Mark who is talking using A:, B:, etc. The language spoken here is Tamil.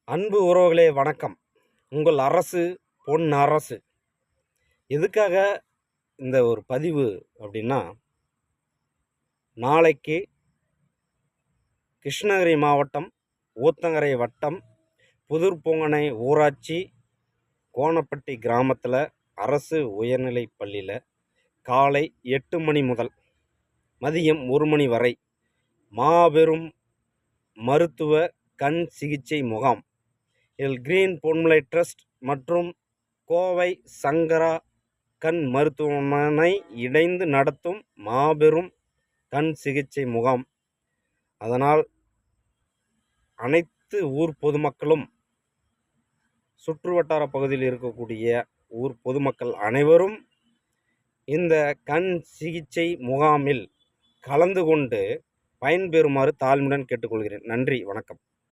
A: அன்பு உறவுகளே வணக்கம். உங்கள் அரசு பொன் அரசு. எதுக்காக இந்த ஒரு பதிவு அப்படின்னா, நாளைக்கு கிருஷ்ணகிரி மாவட்டம் ஊத்தங்கரை வட்டம் புதுர்பொங்கனை ஊராட்சி கோணப்பட்டி கிராமத்தில் அரசு உயர்நிலைப் பள்ளியில் காலை 8 மணி முதல் மதியம் 1 மணி வரை மாபெரும் மருத்துவ கண் சிகிச்சை முகாம் இதில் கிரீன் பொன்மலை ட்ரஸ்ட் மற்றும் கோவை சங்கரா கண் மருத்துவமனை இணைந்து நடத்தும் மாபெரும் கண் சிகிச்சை முகாம். அதனால் அனைத்து ஊர் பொதுமக்களும், சுற்றுவட்டார பகுதியில் இருக்கக்கூடிய ஊர் பொதுமக்கள் அனைவரும் இந்த கண் சிகிச்சை முகாமில் கலந்து கொண்டு பயன்பெறுமாறு தாழ்மையுடன் கேட்டுக்கொள்கிறேன். நன்றி, வணக்கம்.